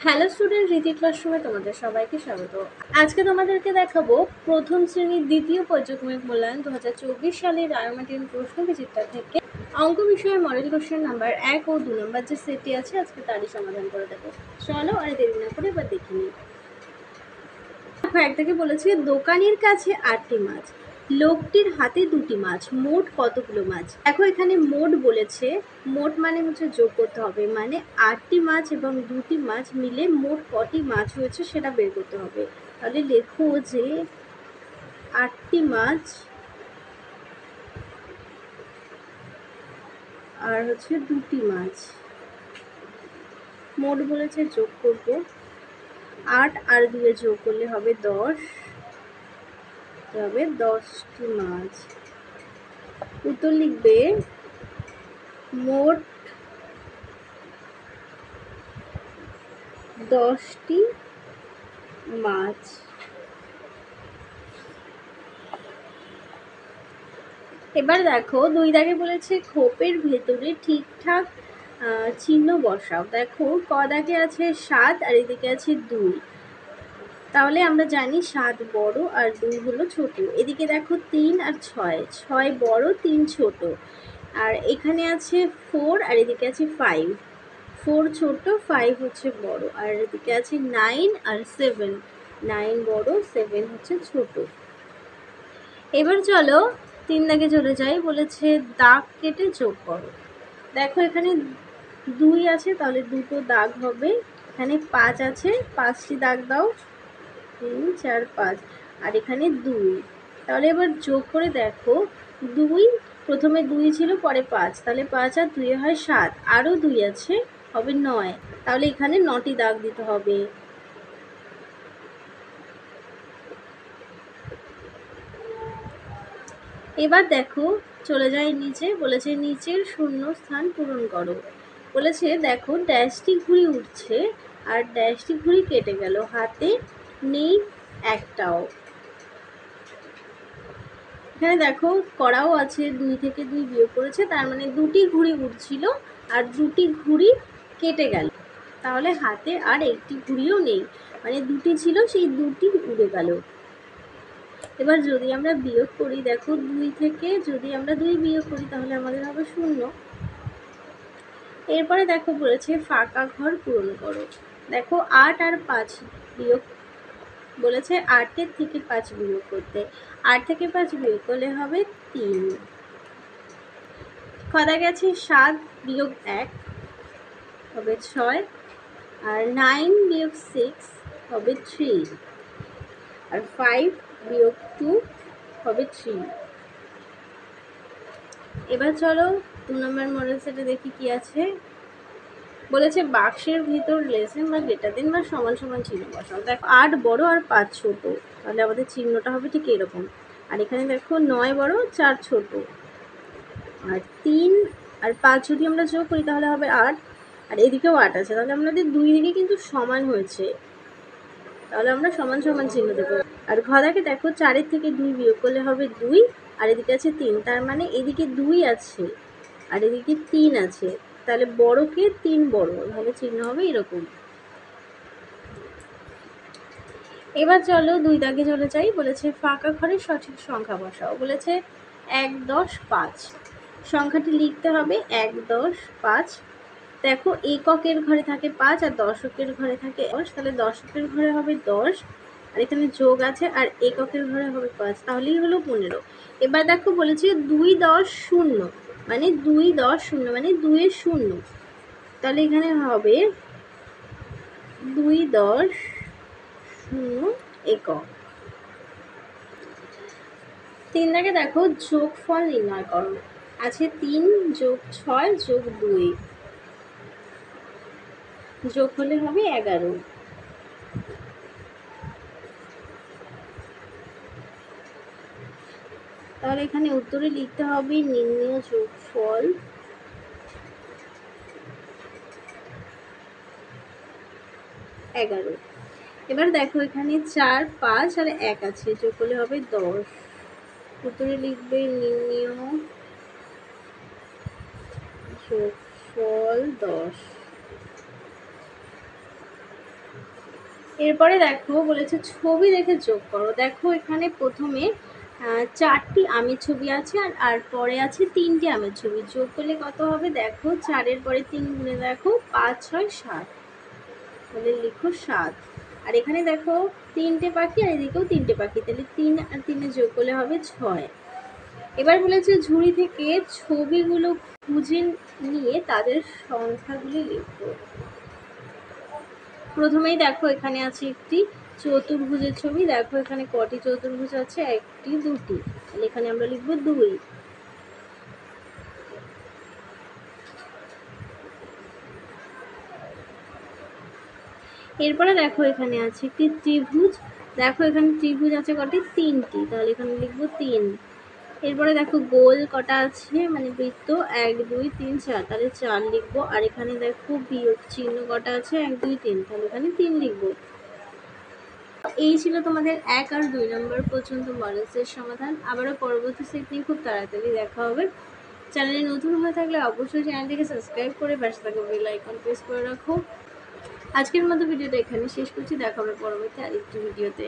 Hello student, রীতি ক্লাসরুমে তোমাদের সবাইকে স্বাগত। আজকে তোমাদেরকে দেখাবো প্রথম শ্রেণীর দ্বিতীয় পর্যায়ক্রমিক মূল্যায়ন 2024 সালের রায়োমাটির প্রশ্নবিচিত্রা থেকে অঙ্ক বিষয়ে মডেল কোশ্চেন নাম্বার 1 ও 2 নম্বর যে সেটটি আছে আজকে তারই সমাধান করে দেবো। চলো আর দেরি না করে এবার দেখে নিই। এক থেকে বলেছে দোকানের কাছে 8টি মাছ, লোকটির হাতে 2টি মাছ, মোট কতগুলো মাছ? দেখো এখানে মোট বলেছে, মোট মানে হচ্ছে যোগ করতে হবে, মানে 8টি মাছ এবং 2টি মাছ মিলে মোট কটি মাছ হয়েছে সেটা বের করতে হবে। তাহলে লেখো যে 8টি মাছ আর হচ্ছে 2টি মাছ, মোট বলেছে যোগ করব, 8 আর 2 যোগ করলে হবে 10, হবে 10টি মাছ। উত্তর লিখবে মোট 10টি মাছ। এবার দেখো 2 দাগে বলেছে খোপের ভেতরে ঠিকঠাক চিহ্ন বসাও। দেখো ক দাগে আছে 7 আর এদিকে আছে 2, তাহলে আমরা জানি 7 বড় আর 2 হলো ছোট। এদিকে দেখো 3 আর 6, 6 বড় 3 ছোট, আর এখানে আছে 4 আর এদিকে আছে 5, 4 ছোট 5 হচ্ছে বড়, আর এদিকে আছে 9 আর 7, 9 বড় 7 হচ্ছে ছোট। এবার চলো 3 দাগে চলে যাই, বলেছে দাগ কেটে যোগ করো। দেখো এখানে 2 আছে তাহলে দুটো দাগ হবে, এখানে 5 আছে 5টি দাগ দাও, 3 4 5, আর এখানে 2, তাহলে এবার যোগ করে দেখো 2, প্রথমে 2 ছিল পরে 5, তাহলে 5 আর 2 হয় 7, আরও 2 আছে হবে 9, তাহলে এখানে 9টি দাগ দিতে হবে। এবার দেখো চলে যায় নিচে, বলেছে নিচের শূন্য স্থান পূরণ করো। বলেছে দেখো ড্যাশটি ঘুড়ি উঠছে আর ড্যাশটি ঘুড়ি কেটে গেল, হাতে নেই একটাও। এখানে দেখো করাও আছে, 2 থেকে 2 বিয়োগ করেছে, তার মানে 2টি ঘুড়ি উঠছিল আর 2টি ঘুড়ি কেটে গেল, তাহলে হাতে আর একটি ঘুড়িও নেই, মানে 2টি ছিল সেই 2টি উড়ে গেল। এবার যদি আমরা বিয়োগ করি, দেখো 2 থেকে যদি আমরা 2 বিয়োগ করি তাহলে আমাদের হবে 0। এরপরে দেখো বলেছে ফাঁকা ঘর পূরণ করো। দেখো 8 আর 5 বিয়োগ, বলেছে 8 থেকে 5 বিয়োগ করতে, 8 থেকে 5 বিয়োগ করলে হবে 3। কথা গেছে 7 বিয়োগ 1 হবে 6, আর 9 বিয়োগ 6 হবে 3, আর 5 বিয়োগ 2 হবে 3। এবার চলো 2 নম্বর মডেল সেটে দেখি কি আছে। বলেছে বাক্সের ভিতর লেসেন বা গ্রেটার দেন বা সমান সমান চিহ্ন বসাও। দেখো 8 বড় আর 5 ছোট, তাহলে আমাদের চিহ্নটা হবে ঠিক এরকম, আর এখানে দেখো 9 বড় 4 ছোট, আর 3 আর 5 যদি আমরা যোগ করি তাহলে হবে 8, আর এদিকেও 8 আছে, তাহলে আমাদের দুই দিকে কিন্তু সমান হয়েছে, তাহলে আমরা সমান সমান চিহ্ন দেবো। আর ঘদাকে দেখো 4 থেকে 2 বিয়োগ করলে হবে 2, আর এদিকে আছে 3, তার মানে এদিকে 2 আছে আর এদিকে 3 আছে, তাহলে বড়কে 3 বড়, তাহলে চিহ্ন হবে এরকম। এবার চলো 2 দাগে চলে যাই, বলেছে ফাঁকা ঘরের সঠিক সংখ্যা বসাও। বলেছে 1 10 5, সংখ্যাটি লিখতে হবে 1 10 5। দেখো এককের ঘরে থাকে 5 আর দশকের ঘরে থাকে 10, তাহলে দশকের ঘরে হবে 10, আর এখানে যোগ আছে, আর এককের ঘরে হবে 5, তাহলেই হলো 15। এবার দেখো বলেছে 2 10 0, মানে 2 10 0 মানে 2 এর 0, তাহলে এখানে হবে 2 10 0 একক। 3 দাগে দেখো যোগফল নির্ণয় করো। আছে 3 যোগ 6 যোগ 2, যোগ হলে হবে 11। তাহলে এখানে উত্তরে লিখতে হবে নির্ণেয় যোগফল 11। এবার দেখো এখানে 4 5 আর 1 আছে, যোগ করলে হবে 10, উত্তরে লিখবে নির্ণেয় যোগফল 10। এরপরে দেখো বলেছে ছবি দেখে যোগ করো। দেখো এখানে প্রথমে 4টি আমের ছবি আছে আর পরে আছে 3টি আমের ছবি। যোগ করলে কত হবে? দেখো 4-এর পরে 3 গুণে দেখো 5, 6, 7, তাহলে লিখো 7। আর এখানে দেখো 3টে পাখি আর এদিকেও 3টে পাখি, তাহলে 3 আর 3 যোগ করলে হবে 6। এবার বলেছে ঝুড়ি থেকে ছবিগুলো খুঁজে নিয়ে তাদের সংখ্যাগুলি লিখো। প্রথমেই দেখো এখানে আছে একটি চতুর্ভুজের ছবি। দেখো এখানে কটি চতুর্ভুজ আছে? 1টি, 2টি, তাহলে এখানে আমরা লিখবো 2। এরপরে দেখো এখানে আছে একটি ত্রিভুজ। দেখো এখানে ত্রিভুজ আছে কটি? 3টি, তাহলে এখানে লিখবো 3। এরপরে দেখো গোল কটা আছে, মানে বৃত্ত? 1, 2, 3, 4, তাহলে 4 লিখবো। আর এখানে দেখো বিয়োগ চিহ্ন কটা আছে? 1, 2, 3, তাহলে এখানে 3 লিখবো। এই ছিল তোমাদের 1 আর 2 নম্বর পর্যন্ত মডেলসের সমাধান। আবারও পরবর্তী সেট নিয়ে খুব তাড়াতাড়ি দেখা হবে। চ্যানেলে নতুন হয়ে থাকলে অবশ্যই চ্যানেলটিকে সাবস্ক্রাইব করে পাশে থাকা বেল আইকন প্রেস করে রাখো। আজকের মতো ভিডিওটা এখানে শেষ করছি। দেখা হবে পরবর্তী আরেকটি ভিডিওতে।